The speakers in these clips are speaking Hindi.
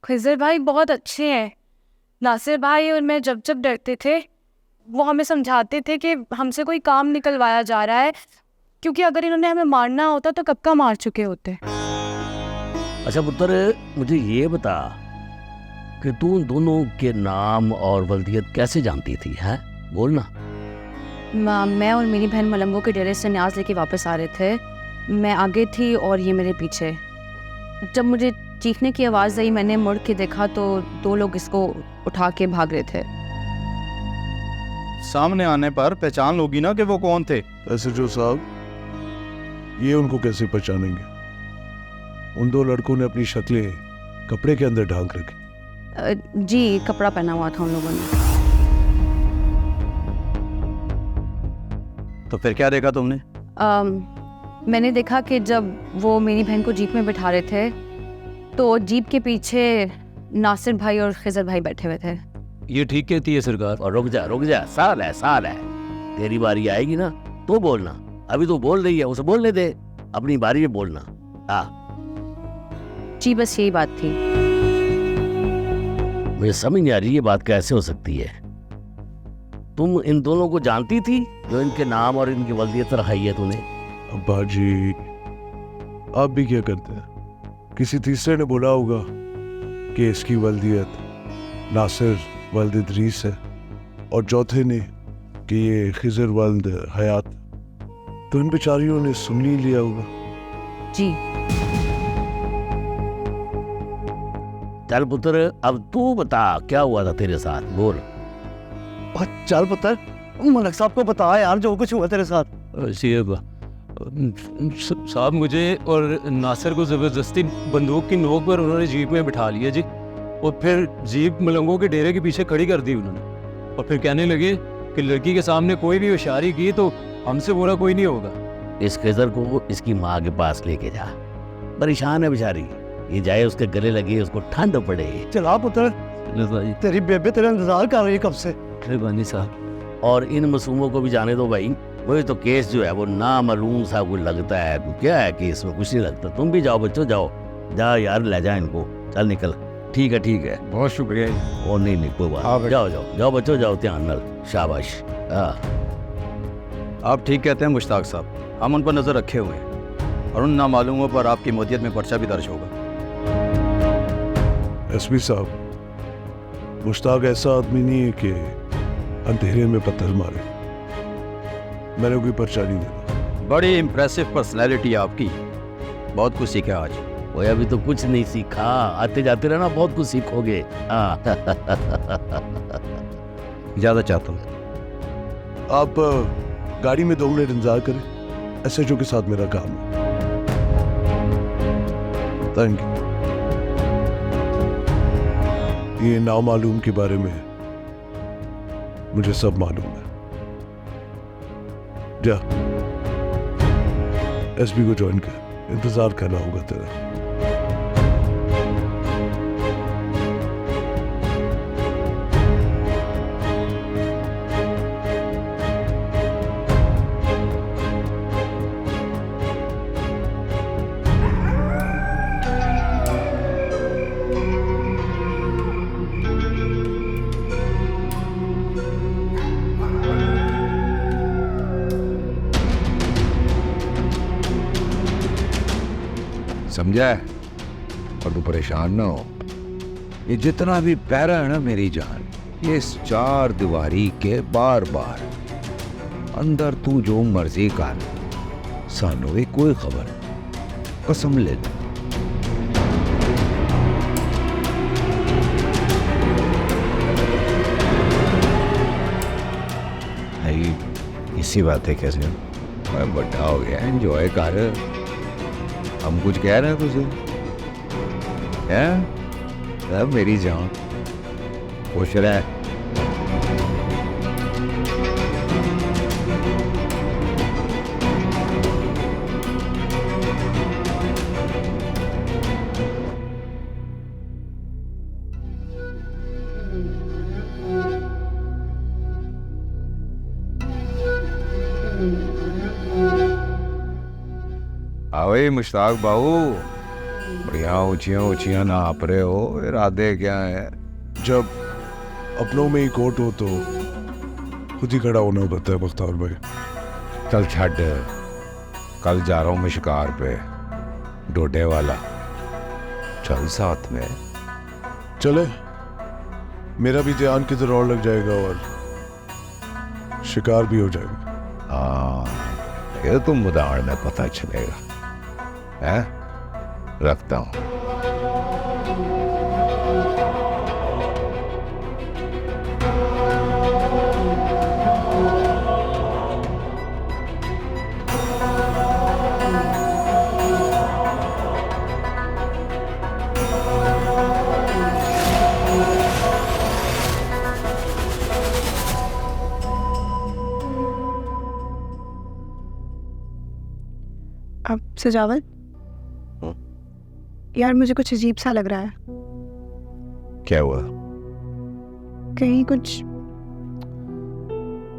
खिज़र भाई बहुत अच्छे हैं। नासिर भाई और मैं जब जब डरते थे वो हमें समझाते थे कि हमसे कोई काम निकलवाया जा रहा है, क्योंकि अगर इन्होंने हमें मारना होता तो कब का मार चुके होते। अच्छा पुत्र, मुझे ये बता कि तू उन दोनों के नाम और वल्दियत कैसे जानती थी, है? बोलना। मैं और मेरी बहन मलंगो के डेरे से न्याज लेके वापस आ रहे थे। मैं आगे थी और ये मेरे पीछे। जब मुझे चीखने की आवाज़ आई, मैंने मुड़ के देखा तो 2 लोग इसको उठा के भाग रहे थे। सामने आने पर पहचान लोगी ना कि वो कौन थे। एसएचओ साहब, ये उनको कैसे पहचानेंगे? उन 2 लड़कों ने अपनी शक्लें कपड़े के अंदर ढांक रखी। जी, कपड़ा पहना हुआ था उन लोगों ने। तो फिर क्या देखा तुमने? मैंने देखा कि जब वो मेरी बहन को जीप में बिठा रहे थे तो जीप के पीछे नासिर भाई और खिज़र भाई बैठे हुए थे। ये ठीक कहती है सरकार। और रुक जा, साल है। तेरी बारी आएगी ना तो बोलना। अभी तो बोल रही है, उसे बोलने दे, अपनी बारी में बोलना। जी, बस यही बात थी। मुझे समझ नहीं आ रही ये बात कैसे हो सकती है। तुम इन दोनों को जानती थी जो इनके नाम और इनकी वल्दियत रखाई है तूने? अब्बा जी, आप भी क्या करते हैं? किसी तीसरे ने बोला होगा कि इसकी वल्दियत नासिर वल्द इदरीस है और चौथे ने कि ये खिज़र वल्द हयात। तो इन बेचारियों ने सुन ही लिया होगा। जी। चल पुत्र, अब तू बता क्या हुआ था तेरे साथ, बोल। चल पुत्र, मलक साहब को बता यार जो कुछ हुआ तेरे साथ। साहब, मुझे और नासिर को जबरदस्ती बंदूक की नोक पर उन्होंने जीप में बिठा लिया जी, और फिर जीप मलंगों के डेरे के पीछे खड़ी कर दी उन्होंने, और फिर कहने लगे कि लड़की के सामने कोई भी होशियारी की तो हमसे बुरा कोई नहीं होगा। इस खिज़र को इसकी माँ के पास लेके जा, परेशान है बेचारी, ये जाए उसके गले लगे, उसको ठंड पड़े। चला पुत्र, तेरी बेबे तेरा इंतजार कर रही है कब से। मेहरबानी साहब। और इन मासूमों को भी जाने दो भाई। वही तो केस जो है वो नामालूम सा कुछ लगता है। क्या है केस में? कुछ नहीं लगता। तुम भी जाओ बच्चों, जा यार, ले जा इनको। चल निकल। ठीक है। बहुत शुक्रिया। और नहीं कोई बात। जाओ बच्चों, जाओ, ध्यान नाल। शाबाश। आप ठीक कहते हैं मुश्ताक साहब, हम उन पर नजर रखे हुए हैं और उन नामालूमों पर आपकी मोदियत में पर्चा भी दर्ज होगा। एसपी साहब, मुश्ताक ऐसा आदमी नहीं है कि अंधेरे में पत्थर मारे। मैंने कोई पर्चा नहीं देना। बड़ी इम्प्रेसिव पर्सनैलिटी आपकी, बहुत कुछ सीखा आज। वो अभी तो कुछ नहीं सीखा, आते जाते रहना, बहुत कुछ सीखोगे। ज्यादा चाहता हूँ। आप गाड़ी में 2 मिनट इंतजार करें, एसएचओ के साथ मेरा काम है। Thank you. ये नामालूम के बारे में मुझे सब मालूम है। जा, एसपी को ज्वाइन कर, इंतजार करना होगा तेरा। समझा है? और तू परेशान ना हो। ये जितना भी पैरा है ना मेरी जान, ये इस 4 दीवारी के बार बार अंदर तू जो मर्जी कर, सानू भी कोई खबर, कसम ले ले। इसी बात है, कैसे मैं बड़ा हो गया, एंजॉय कर। हम कुछ कह रहे हैं तुझे, हैं? मेरी जान खुश रह। आओ मुश्ताक बाबू, बढ़िया ऊंचियां ऊंचियां नाप रहे हो, इरादे क्या है? जब अपनों में ही कोट हो तो खुद ही खड़ा होना पड़ता है मुख्तार भाई। चल छड़, कल जा रहा हूँ मैं शिकार पे, डोडे वाला, चल साथ में। चले, मेरा भी ध्यान किधर और लग जाएगा और शिकार भी हो जाएगा। हाँ, ये तो मुदाड़ में पता चलेगा। है, रखता हूँ। अब सजावल, यार मुझे कुछ अजीब सा लग रहा है। क्या हुआ? कहीं कुछ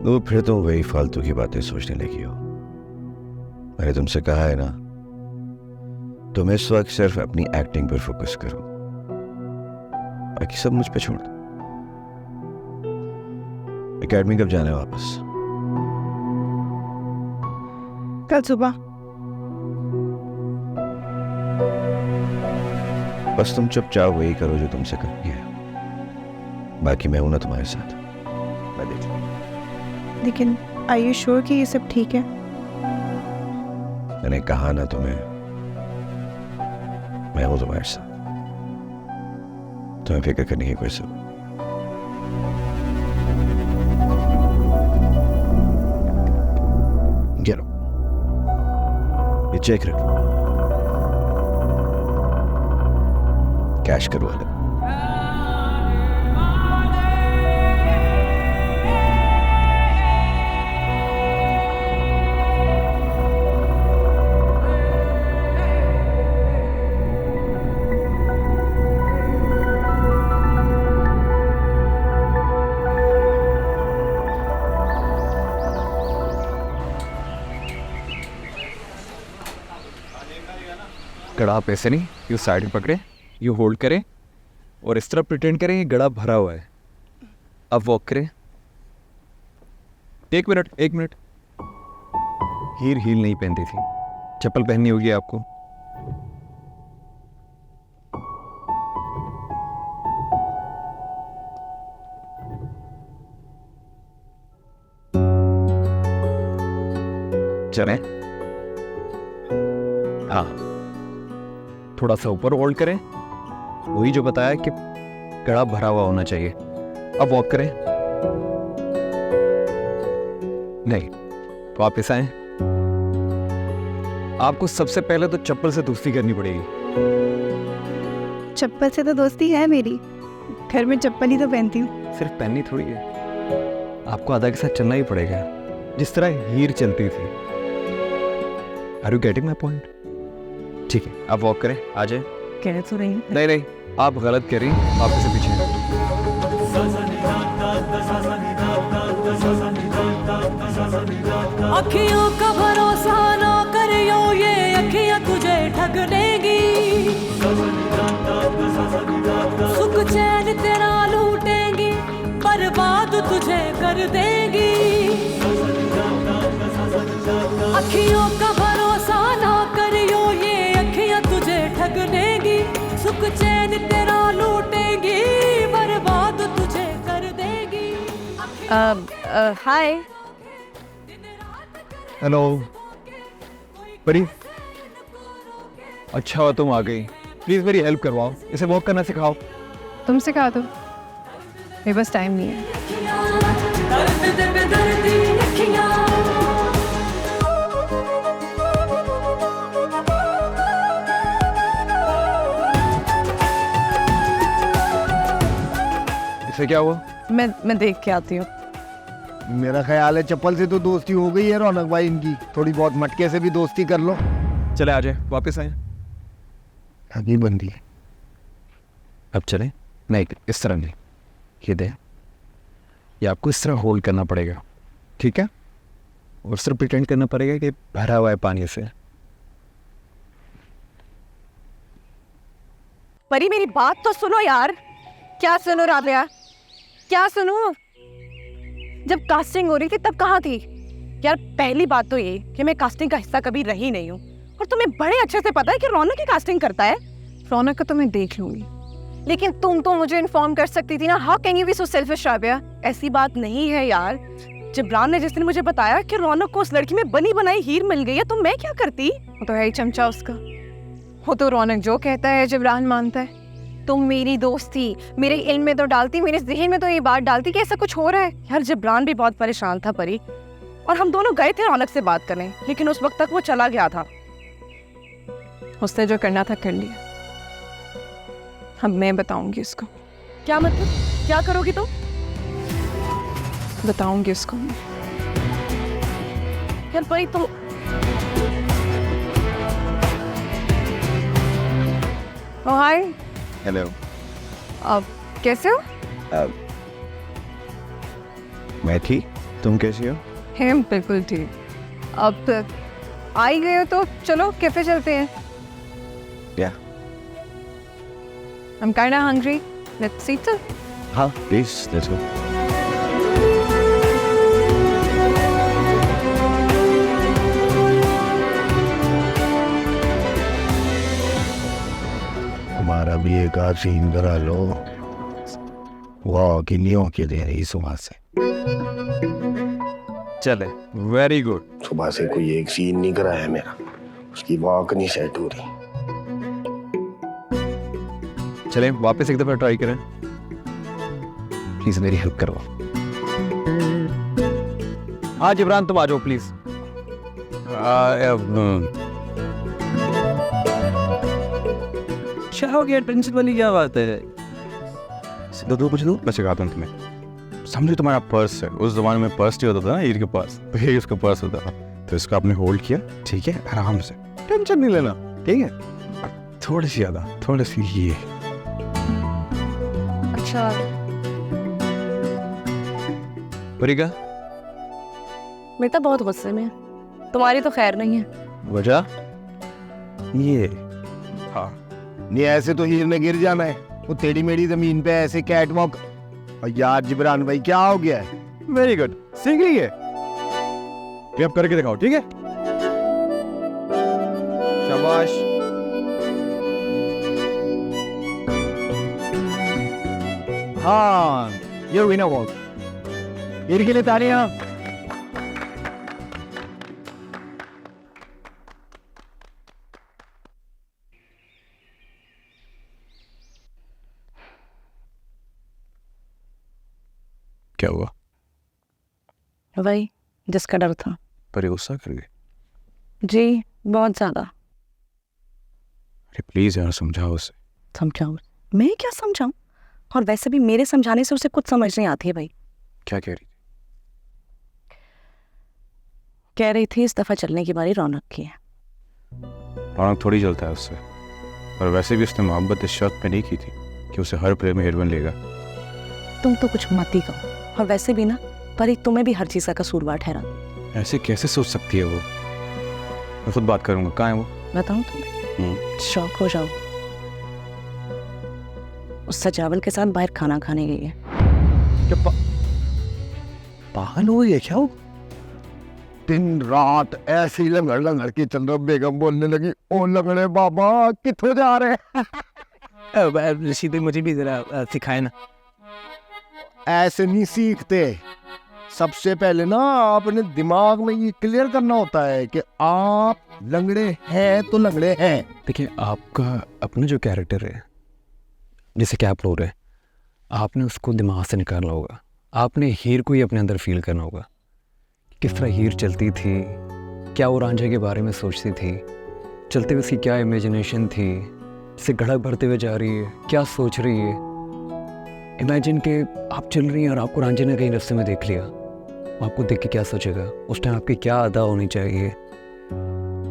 तो फिर तुम वही फालतू की बातें सोचने लगी हो। मैंने तुमसे कहा है ना, तुम इस वक्त सिर्फ अपनी एक्टिंग पर फोकस करो, बाकी सब मुझ पे छोड़ दो। एकेडमी कब जाना है वापस? कल सुबह। बस तुम चुपचाप वही करो जो तुमसे करनी है, बाकी मैं हूं ना तुम्हारे साथ, मैं देख लूंगा। लेकिन आर यू श्योर कि ये सब ठीक है? मैंने कहा ना तुम्हें, मैं हूं तुम्हारे साथ, तुम्हें फिक्र करने की कोई जरूरत नहीं। गिरो, ये चेक रखो, कैश करवा लो। गड़ा आप ऐसे नहीं, यू साइड में पकड़े, यू होल्ड करें और इस तरह प्रिटेंड करें ये गड़ा भरा हुआ है। अब वॉक करें। एक मिनट। हील नहीं पहनती थी, चप्पल पहननी होगी आपको। चलें? हाँ, थोड़ा सा ऊपर होल्ड करें, वही जो बताया कि कड़ा भरा हुआ होना चाहिए। अब वॉक करें। नहीं, वापस आए। आपको सबसे पहले तो चप्पल से दोस्ती करनी पड़ेगी। चप्पल से तो दोस्ती है मेरी, घर में चप्पल ही तो पहनती हूँ। सिर्फ पहननी थोड़ी है, आपको आधा के साथ चलना ही पड़ेगा, जिस तरह हीर चलती थी। Are you getting my point? ठीक है, आप वॉक करें, आ जाए। कह तो रही हूँ। नहीं, आप गलत कह रही हैं, आप इसे पीछे। अखियों का भरोसा ना करियो, ये अखियां तुझे ठग देंगी। सुख चैन तेरा लूटेंगी, बर्बाद तुझे कर देंगी। अखियों का भरोसा ना करियो, ये अखियां तुझे ठग देंगी। सुख चैन तेरा लूटेंगी, बर्बाद तुझे कर देंगी। हाय। हेलो परी, अच्छा हुआ तुम आ गई। प्लीज मेरी हेल्प करवाओ, इसे वॉक करना सिखाओ। तुम सिखा दो, मेरे पास टाइम नहीं है। दर्द दे बेदर्दी अखियां। इसे क्या हुआ? मैं देख के आती हूँ। मेरा ख्याल है चप्पल से तो दोस्ती हो गई है रौनक भाई इनकी, थोड़ी बहुत मटके से भी दोस्ती कर लो। चले आ जाए, वापस आए। अभी बंदी है। अब चले? नहीं, इस तरह नहीं, ये दे, ये आपको इस तरह होल्ड करना पड़ेगा, ठीक है? और सिर्फ प्रिटेंड करना पड़ेगा कि भरा हुआ है पानी से। परी मेरी बात तो सुनो यार। क्या सुनो राबिया, क्या सुनो? जब कास्टिंग हो रही थी तब कहाँ थी? यार पहली बात तो ये कि मैं कास्टिंग का हिस्सा कभी रही नहीं हूँ, और तुम्हें बड़े अच्छे से पता है कि रौनक की कास्टिंग करता है। रौनक को तो मैं देख लूंगी, लेकिन तुम तो मुझे इन्फॉर्म कर सकती थी ना। How can you be so selfish Rabia? ऐसी बात नहीं है यार। जिब्रान ने जिस दिन मुझे बताया कि रौनक को उस लड़की में बनी बनाई हीर मिल गई है, तो मैं क्या करती? वो तो है ही चमचा उसका। वो तो रौनक जो कहता है जिब्रान मानता है। तुम मेरी दोस्त थी, मेरे इल्म में तो डालती, मेरे ज़हन में तो ये बात डालती कि ऐसा कुछ हो रहा है। यार जिब्रान भी बहुत परेशान था परी, और हम दोनों गए थे रौनक से बात करने, लेकिन उस वक्त तक वो चला गया था। उसने जो करना था कर लिया। अब मैं बताऊंगी उसको। क्या मतलब? क्या करोगी तुम? बताऊंगी उसको। यार परी तुम हाय। हेलो। अब कैसे हो? मैं ठीक, तुम कैसी हो? हम बिल्कुल ठीक। अब आ ही गए हो तो चलो कैफे चलते हैं। या I'm kinda hungry. Let's eat it. हाँ प्लीज लेट्स गो। हमारा भी एक आध सीन करा लो। वाह कितनी औके दे रही सुबह से। चले, वेरी गुड। सुबह से कोई एक सीन नहीं कराया मेरा, उसकी वॉक नहीं सेट हो रही। चलें वापस एक दफा ट्राई करें। प्लीज मेरी हेल्प करो। हाँ जिब्रान तुम आ जाओ प्लीज। क्या हो गया? टेंशन वाली क्या बात है? सीधा दो पूछ दो, मैं सिखाता हूँ तुम्हें। समझो तुम्हारा पर्स है, उस जमाने में पर्स नहीं होता था ना हीर के पास, तो ये उसका पर्स होता था। तो इसको आपने होल्ड किया, ठीक है, आराम से, टेंशन नहीं लेना, ठीक है। थोड़ी सी ज्यादा, थोड़ी सी ये। अच्छा परीगा मैं तो बहुत गुस्से में है। तुम्हारी तो खैर नहीं है। वजह ये। हाँ नहीं ऐसे तो हीर ने गिर जाना है, वो टेढ़ी मेढ़ी जमीन पे ऐसे कैट वॉक। यार जिब्रान भाई क्या हो गया है? वेरी गुड, सीख रही है। ये अब करके दिखाओ, ठीक है? शाबाश। हाँ ये विनर वॉक। हीर के लिए तालियां। क्या हुआ? वही जिसका डर था। पर गुस्सा कर गई? जी बहुत ज़्यादा। अरे प्लीज यार समझाओ उसे। समझाऊँ? मैं क्या समझाऊँ? और वैसे भी मेरे समझाने से उसे कुछ समझ नहीं आती है भाई। क्या कह रही थी? कह रही थी इस दफ़ा चलने की बारी रौनक की है। रौनक थोड़ी जलता है उससे, और वैसे भी उसने मोहब्बत इस शर्त पे नहीं की थी कि उसे हर प्ले में हेरवन लेगा। तुम तो कुछ मत ही कहो, और वैसे भी ना परी तुम्हें भी हर चीज़ का कसूरवार ठहरा। ऐसे कैसे सोच सकती है वो? मैं खुद बात करूंगा। कहाँ है वो? बताऊँ तुम्हें? शौक हो जाओ, उस सजावल के साथ बाहर खाना खाने गई है। क्या पागल हो गई है क्या वो? दिन रात ऐसे ही लंगड़ लंगड़ के चंद्र बेगम बोलने लगी, ओ लंगड़े बाबा कितने जा रहे हैं? रशीद मुझे भी जरा सिखाए ना। ऐसे नहीं सीखते। सबसे पहले ना अपने दिमाग में ये क्लियर करना होता है कि आप लंगड़े हैं तो लंगड़े हैं। देखिए आपका अपना जो कैरेक्टर है, जैसे कि आप लोग रहे, आपने उसको दिमाग से निकालना होगा। आपने हीर को ही अपने अंदर फील करना होगा। किस तरह हीर चलती थी, क्या वो रांझे के बारे में सोचती थी, चलते हुए उसकी क्या इमेजिनेशन थी, जैसे घड़ा भरते हुए जा रही है, क्या सोच रही है। इमेजिन के आप चल रही हैं और आपको रांझे ने कहीं रास्ते में देख लिया, आपको देख के क्या सोचेगा? उस टाइम आपकी क्या अदा होनी चाहिए?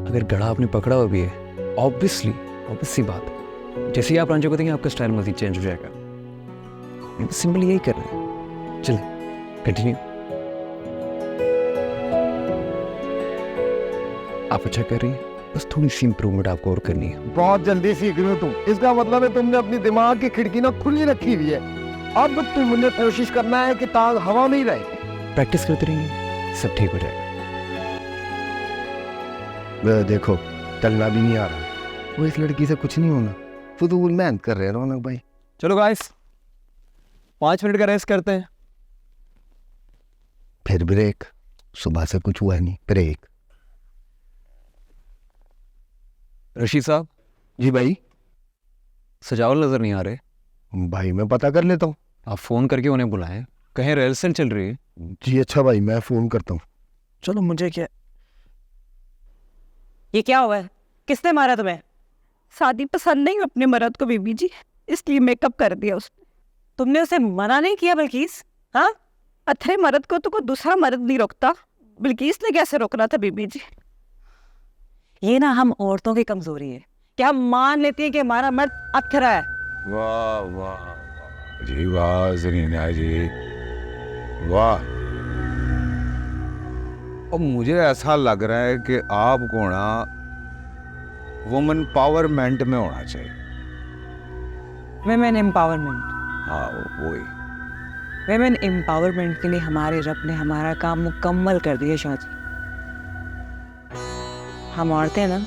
अगर घड़ा आपने पकड़ा हुआ भी है, ऑब्वियसली बात, जैसे ही आप रांझे को देंगे आपका स्टाइल मजीद चेंज हो जाएगा। सिंपल यही करना है। चलिए कंटिन्यू। आप अच्छा कर रही हैं, बस थोड़ी सी इम्प्रूवमेंट आपको और करनी है। बहुत जल्दी सीख रहे हो तुम, इसका मतलब है तुमने अपनी दिमाग की खिड़की ना खुली रखी हुई है। अब तुमने कोशिश करना है कि तांग हवा में ही रहे। प्रैक्टिस करते रहेंगे, सब ठीक हो जाएगा। देखो चलना भी नहीं आ रहा, वो इस लड़की से कुछ नहीं होना, फुजूल मेहनत कर रहे हैं रौनक भाई। चलो गाइस 5 मिनट का रेस्ट करते हैं। फिर ब्रेक, सुबह से कुछ हुआ नहीं, ब्रेक। रशीद साहब जी भाई। सजावल नजर नहीं आ रहे। भाई मैं पता कर लेता हूँ। आप फोन करके उन्हें बुलाएं, कहीं रिहर्सल चल रही है। जी अच्छा भाई, मैं फोन करता हूँ। चलो मुझे क्या, ये क्या हुआ है? किसने मारा तुम्हें? शादी पसंद नहीं अपने मर्द को बीबी जी, इसलिए मेकअप कर दिया उसने। तुमने उसे मना नहीं किया बिल्किस? हाँ, अथरे मर्द को तो कोई दूसरा मर्द नहीं रोकता, बिल्किस ने कैसे रोकना था बीबी जी? ये ना हम औरतों की कमजोरी है कि हम मान लेती हैं कि हमारा मर्द अथरा है। वाह वाह जी, वाह जरीना जी, वाह। और मुझे ऐसा लग रहा है कि आपको ना वुमेन पावरमेंट में होना चाहिए। विमेन एम्पावरमेंट, हाँ वही। विमेन एम्पावरमेंट के लिए हमारे रब ने हमारा काम मुकम्मल कर दिया शाहजी। हम औरतें ना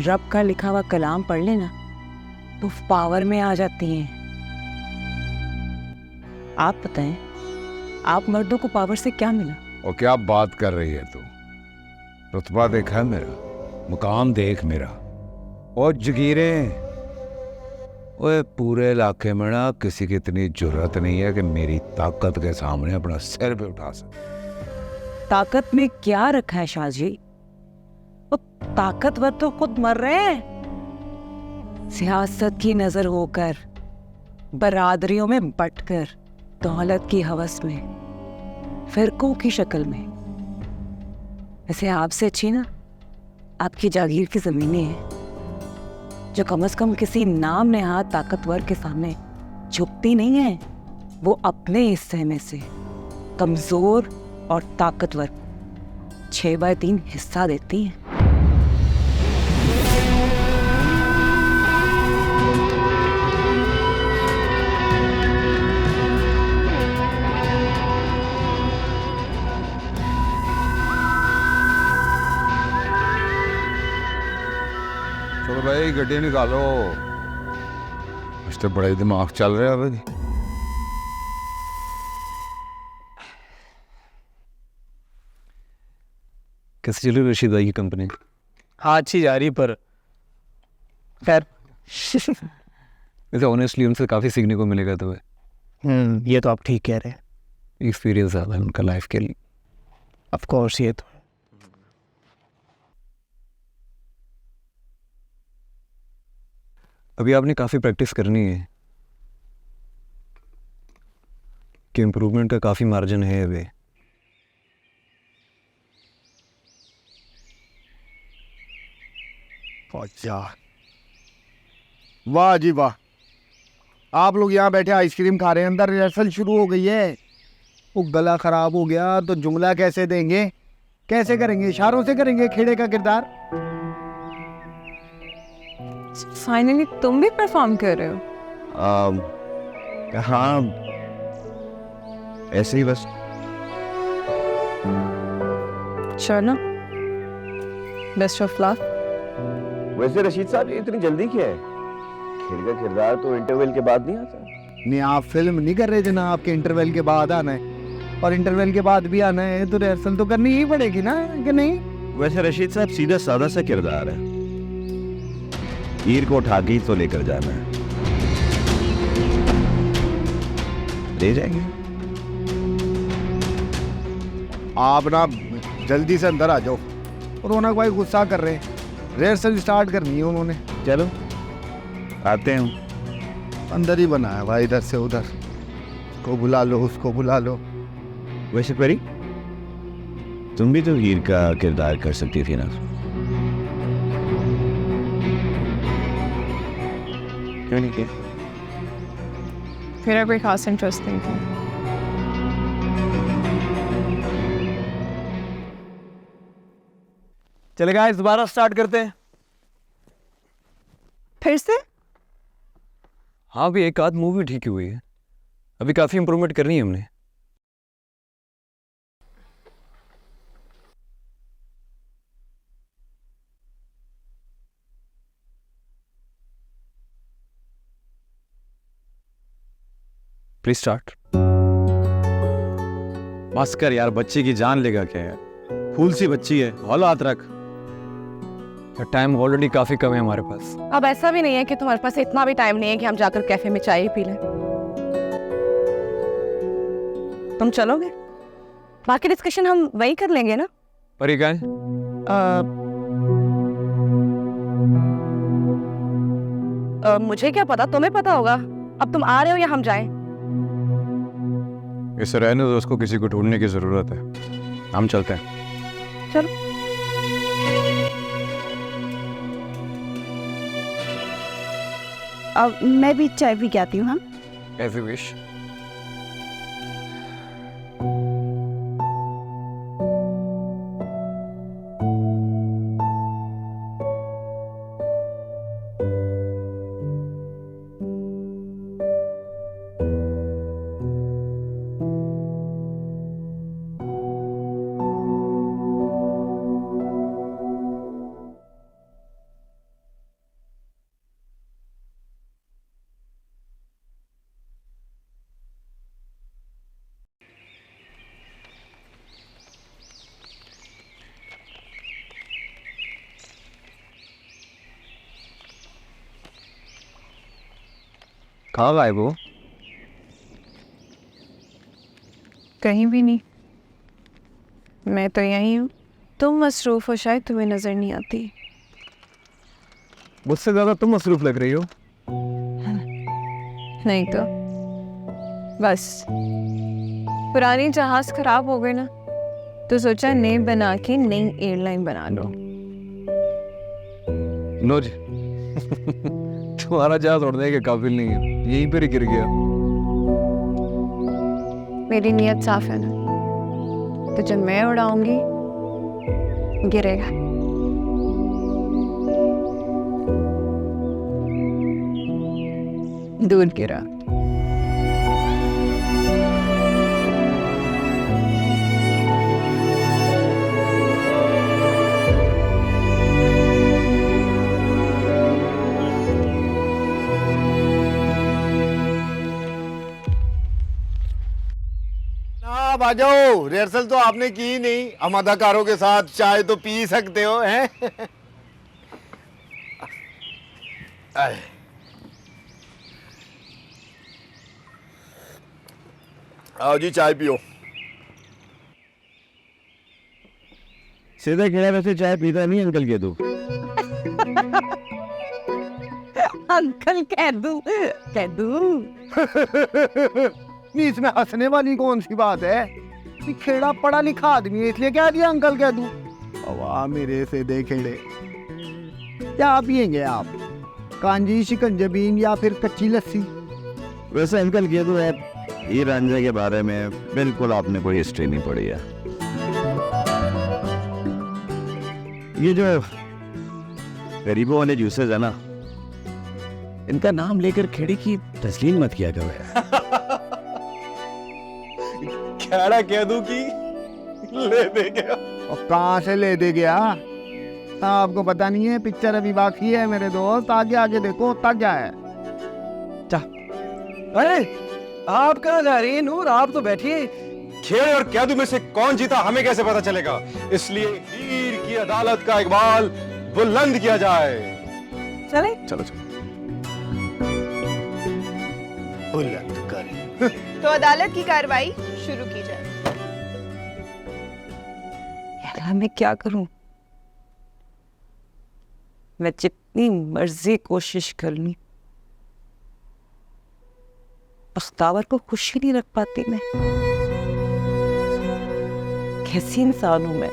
रब का लिखा हुआ कलाम पढ़ लेना तो पावर में आ जाती हैं। आप बताएं, आप मर्दों को पावर से क्या मिला? और क्या बात कर रही है तू? रुतबा देखा है मेरा, मुकाम देख मेरा, और जगीरें। ओए पूरे इलाके में ना किसी की इतनी जुर्रत नहीं है कि मेरी ताकत के सामने अपना सिर पे उठा सके। ताकत में क्या रखा है शाहजी? वो ताकतवर तो खुद मर रहे हैं। सियासत की नजर होकर, बरादरियों में बंटकर, दौलत की हवस में, फिरकों की शक्ल में। वैसे आपसे अच्छी ना आपकी जागीर की जमीनें हैं, जो कम से कम किसी नाम नेहाद ताकतवर के सामने झुकती नहीं है। वो अपने हिस्से में से कमजोर और ताकतवर 6/3 हिस्सा देती हैं। चलो भाई गड्डी निकालो, इस तो बड़ा ही दिमाग चल रहा है अभी। कैसे चल रही रशीद भाई की कंपनी? हाँ अच्छी जा रही, पर खैर वैसे ऑनेस्टली उनसे काफ़ी सीखने को मिलेगा तुम्हें। ये तो आप ठीक कह रहे हैं। एक्सपीरियंस ज़्यादा है उनका लाइफ के लिए। ऑफ कोर्स, ये तो अभी आपने काफ़ी प्रैक्टिस करनी है कि इम्प्रूवमेंट का काफ़ी मार्जिन है अभी। अच्छा, वाह जी वाह। आप लोग यहाँ बैठे आइसक्रीम खा रहे हैं, अंदर रिहर्सल शुरू हो गई है। वो गला खराब हो गया तो जुमला कैसे देंगे, कैसे करेंगे? इशारों से करेंगे खेड़े का किरदार। फाइनली तुम भी परफॉर्म कर रहे हो? हाँ ऐसे ही बस। चलो, बेस्ट ऑफ लक। वैसे रशीद साहब ये इतनी जल्दी क्या है? खेल का किरदार तो इंटरवल के बाद नहीं आता। नहीं, आप फिल्म नहीं कर रहे जनाब, आपके इंटरवल के बाद आना है, और इंटरवल के बाद भी आना है तो रिहर्सल तो करनी ही पड़ेगी ना, कि नहीं? वैसे रशीद साहब सीधा सादा सा किरदार है, हीर को उठा के ही तो लेकर जाना है। ले जाएंगे। आप ना जल्दी से अंदर आ जाओ। रौनक भाई गुस्सा कर रहे हैं, रिहर्सल स्टार्ट करनी है उन्होंने। चलो आते हैं। अंदर ही बनाया हुआ, इधर से उधर, को बुला लो, उसको बुला लो। वैसे परी, तुम भी तो हीर का किरदार कर सकती थी ना? क्यों नहीं किया? मेरा कोई खास इंटरेस्ट नहीं था। चलेगा, इस दोबारा स्टार्ट करते हैं। फिर से? हाँ, अभी एक आध मूवी ठीक हुई है, अभी काफ़ी इम्प्रूवमेंट करनी है हमने। Please start. बस कर यार, बच्चे की जान लेगा क्या यार, फूल सी बच्ची है, औलाद रख। टाइम ऑलरेडी काफ़ी कम है हमारे पास। अब ऐसा भी नहीं है कि तुम्हारे पास इतना भी टाइम नहीं है कि हम जाकर कैफे में चाय ही पी लें। तुम चलोगे? बाकी डिस्कशन हम वही कर लेंगे ना। पर ये क्या है? मुझे क्या पता, तुम्हें पता होगा। अब तुम आ रहे हो या हम जाएं? इसे रहने दो, उसको किसी को ढूंढने की जरूरत है, हम चलते हैं। चलो। अब मैं भी चाय पी के आती हूँ। हाँ, एज यू विश। कहाँ गायब हो? कहीं भी नहीं, मैं तो यहीं हूँ। तुम मसरूफ हो, शायद तुम्हें नजर नहीं आती। मुझसे ज़्यादा तुम मसरूफ लग रही हो। नहीं तो बस पुरानी जहाज खराब हो गई ना, तो सोचा नई बना के नई एयरलाइन बना लो। नो जी तुम्हारा जहाज उड़ने के काबिल नहीं है, यहीं पर ही गिर गया। मेरी नीयत साफ है ना, तो जब मैं उड़ाऊंगी गिरेगा। दूर गिरा। आप आ जाओ, रिहर्सल तो आपने की ही नहीं। हम अदाकारों के साथ चाय तो पी सकते हो हैं? आए। आओ जी, चाय पियो। सीधे खड़े वैसे चाय पीता नहीं अंकल के तू। अंकल कह दूं? नहीं, इसमें हंसने वाली कौन सी बात है? कि खेड़ा पढ़ा लिखा आदमी है, इसलिए कह दिया अंकल कह दूं। वाह मेरे से दे खेड़े। क्या पियेंगे आप? कांजी, शिकंजबीन या फिर कच्ची लस्सी? वैसे अंकल के तो है हीर रांझा के बारे में बिल्कुल आपने कोई हिस्ट्री नहीं पढ़ी है। ये जो गरीबों वाले जूसेस है ना, इनका नाम लेकर खेड़ी की तस्लीम मत किया करो। खेड़ा कह दूं कि ले दे गया। और कहाँ से ले दे गया? आपको पता नहीं है, पिक्चर अभी बाकी है मेरे दोस्त, आगे आगे देखो तक क्या है। अरे आप कहाँ जा रही है नूर? आप तो बैठिए। खेड़ और कैदू में से कौन जीता हमें कैसे पता चलेगा, इसलिए हीर की अदालत का इकबाल बुलंद किया जाए। चले? चलो चलो। बुलंद कर। तो अदालत की कार्रवाई शुरू की जाए। यार मैं क्या करूं? मैं जितनी मर्जी कोशिश कर लूं, बख्तावर को खुश ही नहीं रख पाती मैं। कैसी इंसान हूं मैं?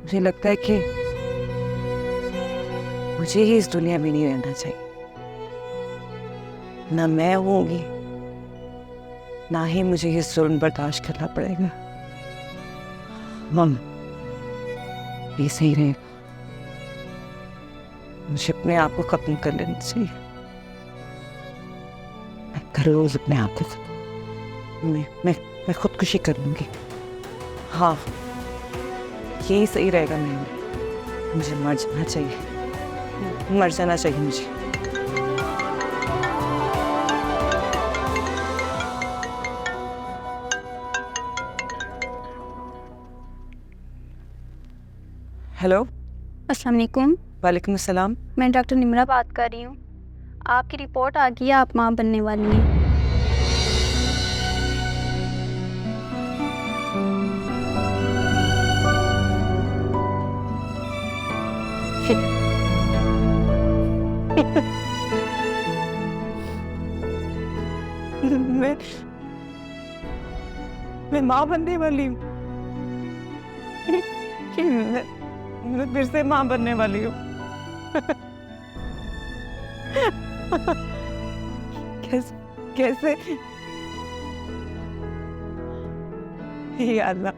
मुझे लगता है कि मुझे ही इस दुनिया में नहीं रहना चाहिए। ना मैं होंगी, ना ही मुझे ये जुल्म बर्दाश्त करना पड़ेगा। मम ये सही रहेगा, मुझे अपने आप को खत्म कर लेना चाहिए। मैं हर रोज अपने आप को मैं खुदकुशी कर लूंगी। हाँ यही सही रहेगा मेरे लिए। मुझे मर जाना चाहिए, मर जाना चाहिए मुझे। हेलो, अस्सलाम वालेकुम। वालेकुम अस्सलाम। मैं डॉक्टर निमरा बात कर रही हूँ। आपकी रिपोर्ट आ गई है, आप माँ बनने वाली हैं। मैं माँ बनने वाली हूँ। मैं फिर से माँ बनने वाली हूँ। कैसे या अल्लाह,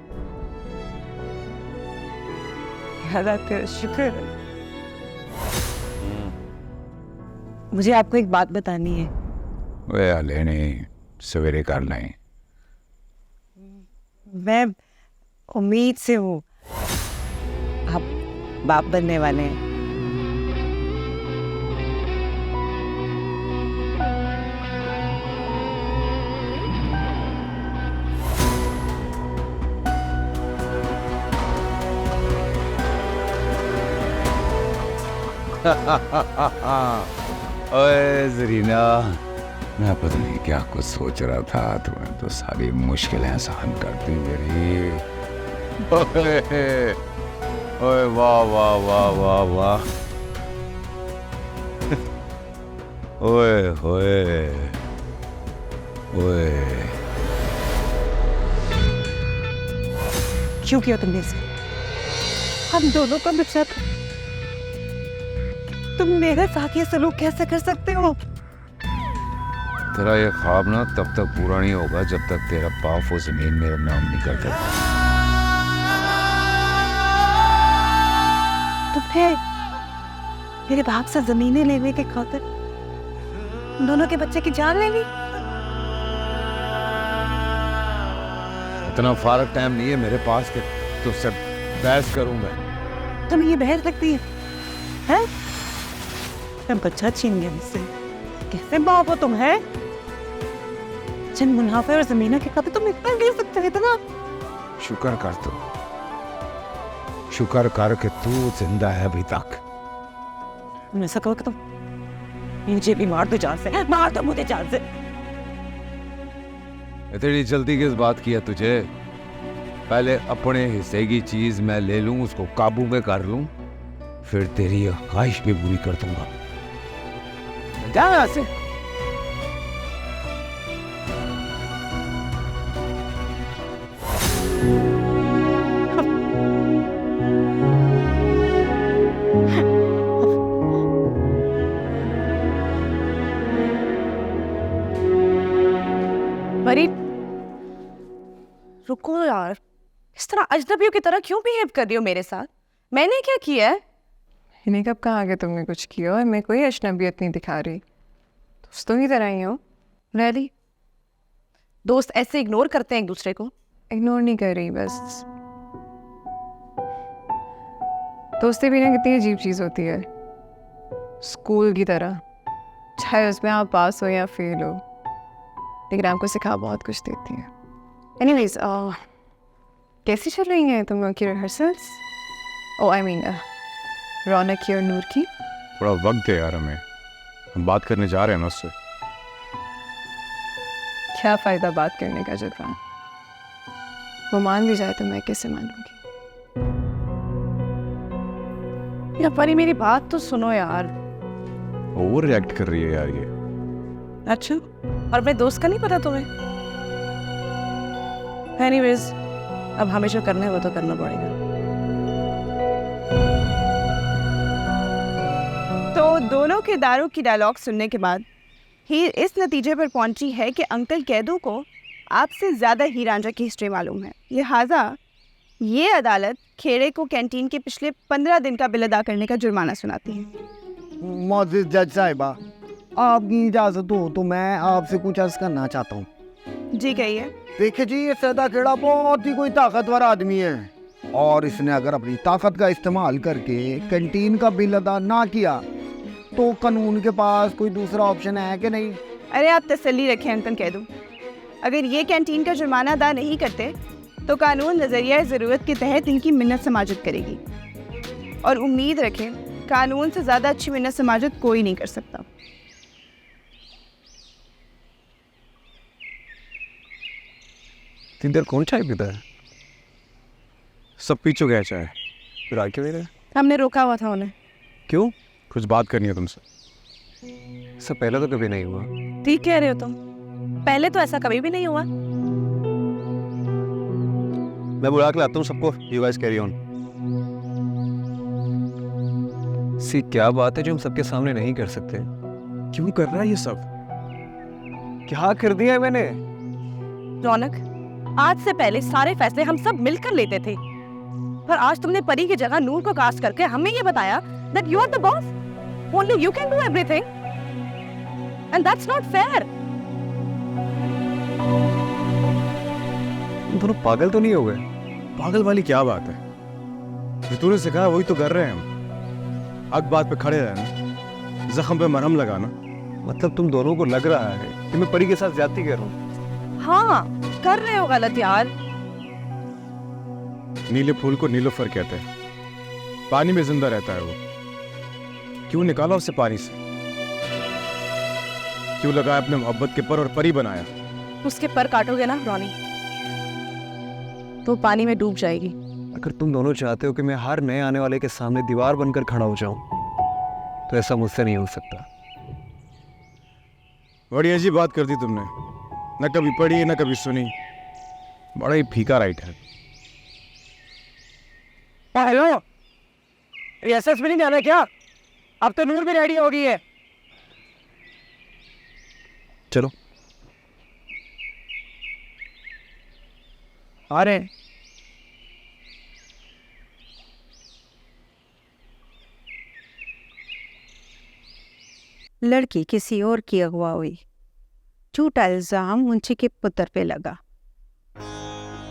या अल्लाह तेरा शुक्र है। मुझे आपको एक बात बतानी है। वे हले नहीं, सवेरे कर लें। मैं उम्मीद से हूँ आप बाप बनने वाले हैं। ओए जरीना, मैं पता नहीं क्या कुछ सोच रहा था, तुम्हें तो सारी मुश्किलें आसान कर दी मेरी। ओए वाह वाह वाह वाह वाह। ओए होए ओए। क्यों किया तुमने इसको? हम दोनों का बच्चा था, तुम मेरे साथ ये सलूक कैसे कर सकते हो? तेरा ये ख्वाब ना तब तक पूरा नहीं होगा जब तक तेरा पाँव वो जमीन मेरे नाम नहीं कर देता। तुम्हें मेरे बाप से जमीनें लेने के खातिर दोनों के बच्चे की जान लेनी? इतना फारग टाइम नहीं है मेरे पास कि तुझसे बहस करूंगा। तुम्हें ये बहस लगती है? हैं? मैं बच्चा छीन गया मुझसे, कैसे बाप हो तुम? है जिन मुनाफे और जमीनों के खातिर तुम इतना ले सकते हो? इतना शुक्र कर, तू शुक्र कर कि तू जिंदा है अभी तक। तुम ऐसा कहो कि तुम मुझे भी मार दो जान से, मार दो मुझे जान से। इतनी जल्दी किस बात की है तुझे? पहले अपने हिस्से की चीज मैं ले लूं, उसको काबू में कर लूं, फिर तेरी ख्वाहिश भी पूरी कर दूंगा। जा यहाँ से। फरीद, रुको यार, इस तरह अजनबियों की तरह क्यों बिहेव कर रही हो मेरे साथ? मैंने क्या किया है? इन्हें कब कहा कि तुमने कुछ किया? और मैं कोई अजनबियत नहीं दिखा रही, दोस्तों की तरह ही हो। रैली, दोस्त ऐसे इग्नोर करते हैं एक दूसरे को? इग्नोर नहीं कर रही, बस दोस्ती भी ना कितनी अजीब चीज़ होती है, स्कूल की तरह, चाहे उसमें आप पास हो या फेल हो, लेकिन आपको सिखा बहुत कुछ देती है। एनीवेज, कैसी चल रही हैं तुम लोग की रिहर्सल्स? ओ आई मीन रौनक की और नूर की? थोड़ा वक्त है यार, हमें हम बात करने जा रहे हैं ना उससे। क्या फ़ायदा बात करने का जब वो मान भी जाए तो मैं कैसे मानूंगी? या परी मेरी बात तो सुनो यार। ओवर रिएक्ट कर रही है यार ये। अच्छा, और मेरे दोस्त का नहीं पता तुम्हें? एनीवेज, अब हमें जो करना है वो तो करना पड़ेगा। तो दोनों के दारों की डायलॉग सुनने के बाद हीर इस नतीजे पर पहुंची है कि अंकल कैदू को आपसे ज़्यादा हीर रांझा की हिस्ट्री मालूम है, लिहाजा ये अदालत खेड़े को कैंटीन के पिछले 15 दिन का बिल अदा करने का जुर्माना सुनाती है। मोअज़्ज़िज़ जज साहिबा, आपकी इजाज़त हो तो मैं आपसे कुछ अर्ज़ करना चाहता हूँ। जी कहिए। देखिए जी, ये सैदा खेड़ा बहुत ही कोई ताकतवर आदमी है और इसने अगर अपनी ताकत का इस्तेमाल करके कैंटीन का बिल अदा ना किया तो कानून के पास कोई दूसरा ऑप्शन है कि नहीं? अरे आप तसल्ली रखें अंकल, कह दूँ अगर ये कैंटीन का जुर्माना अदा नहीं करते तो कानून नज़रिया ज़रूरत के तहत इनकी मिन्नत समाजत करेगी, और उम्मीद रखें कानून से ज़्यादा अच्छी मिन्नत समाजत कोई नहीं कर सकता। इधर कौन चाय पीता है? सब पी चुके हैं चाय। फिर आके मेरे हमने रोका हुआ था उन्हें। क्यों? कुछ बात करनी है तुमसे। सब पहले तो कभी नहीं हुआ। ठीक कह रहे हो तुम, पहले तो ऐसा कभी भी नहीं हुआ। मैं बुला के लाता हूँ सबको, यू गाइस कैरी ऑन। सी क्या बात है जो हम सबके सामने नहीं कर सकते? क्यों कर रहा है ये सब? क्या कर दिया है मैंने? रौनक, आज से पहले सारे फैसले हम सब मिलकर लेते थे, पर आज तुमने परी की जगह नूर को कास्ट करके हमें ये बताया that you are the boss, only you can do everything, and that's not fair. तुम दोनों पागल तो नहीं हो गए? पागल वाली क्या बात है? जो तूने सिखाया वही तो कर रहे हैं हम। हक बात पे खड़े रहना, जख्म पे मरहम लगाना। मतलब तुम दोनों को लग रहा है कि मैं परी के साथ ज्यादती कर रहा हूँ? हाँ, कर रहे हो गलत यार। नीले फूल को नीलोफर कहते हैं, पानी में जिंदा रहता है वो। क्यों निकाला उसे पानी से? क्यों लगाया अपने मोहब्बत के पर और परी बनाया? उसके पर काटोगे ना रोनी, तो पानी में डूब जाएगी। अगर तुम दोनों चाहते हो कि मैं हर नए आने वाले के सामने दीवार बनकर खड़ा हो जाऊं, तो ऐसा मुझसे नहीं हो सकता। बड़ी अजीब बात कर दी तुमने, न कभी पढ़ी न कभी सुनी। बड़ा ही फीका राइट है। हेलो, रिहर्सल्स में नहीं जाना क्या? अब तो नूर भी रेडी हो गई है। चलो आ रहे हैं। लड़की किसी और की अगवा हुई, झूठा इल्जाम मुंशी के पुत्र पे लगा,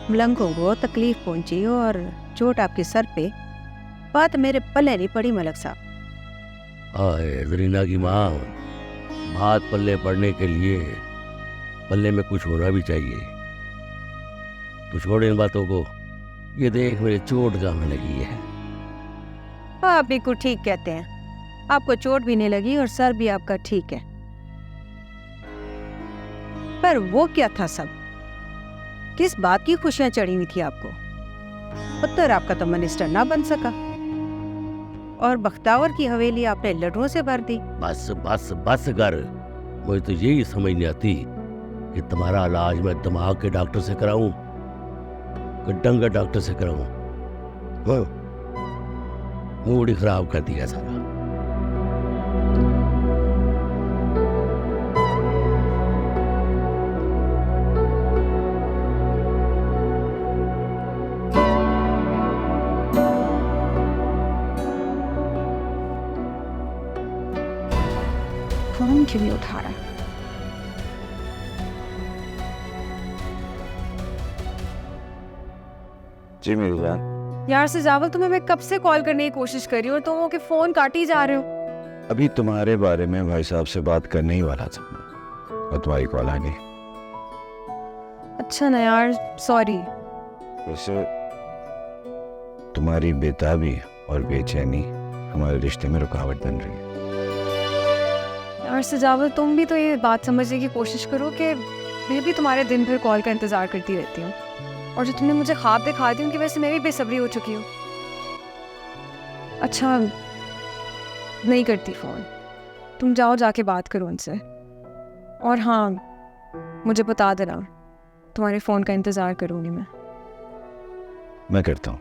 मलंगों को तकलीफ पहुंची और चोट आपके सर पे। बात मेरे पल्ले नहीं पड़ी मलक साहब। आए जरीना की माँ, भात पल्ले पड़ने के लिए पल्ले में कुछ होना भी चाहिए। तू छोड़ इन बातों को, ये देख मेरे चोट कहाँ लगी है। आप बिल्कुल ठीक कहते हैं, आपको चोट भी नहीं लगी और सर भी आपका ठीक है। पर वो क्या था सब? किस बात की खुशियां चढ़ी हुई थी आपको? पुत्र आपका तो मिनिस्टर ना बन सका और बख्तावर की हवेली आपने लड्डुओं से भर दी। बस बस बस कर। मुझे तो यही समझ नहीं आती कि तुम्हारा इलाज मैं दिमाग के डॉक्टर से कराऊं कि डंगर डॉक्टर से कराऊं। मूड ही खराब कर दिया सारा। फोन क्यों नहीं उठा रहा? जी मेरी जान। यार सजावल, तुम्हें मैं कब से कॉल करने की कोशिश कर रही हूँ, तुम के फोन काटे ही जा रहे हो। अभी तुम्हारे बारे में भाई साहब से बात करने ही वाला था और तुम्हारी कॉल आ गई। अच्छा ना यार, सॉरी। वैसे तुम्हारी बेताबी और बेचैनी हमारे रिश्ते में रुकावट बन रही है। यार सजावल, तुम भी तो ये बात समझने की कोशिश करो कि मैं भी तुम्हारे दिन भर कॉल का इंतज़ार करती रहती हूँ, और जो तुमने मुझे ख्वाब दिखा दी उनकी वजह से मैं भी बेसब्री हो चुकी हूँ। अच्छा, नहीं करती फ़ोन, तुम जाओ जाके बात करो उनसे। और हाँ, मुझे बता देना, तुम्हारे फ़ोन का इंतज़ार करूँगी मैं। मैं करता हूँ।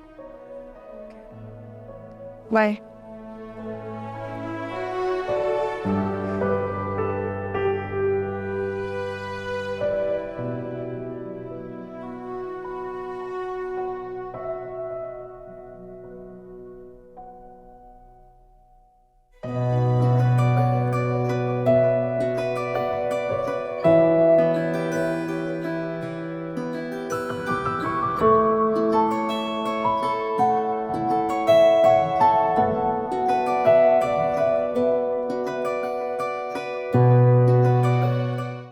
बाय।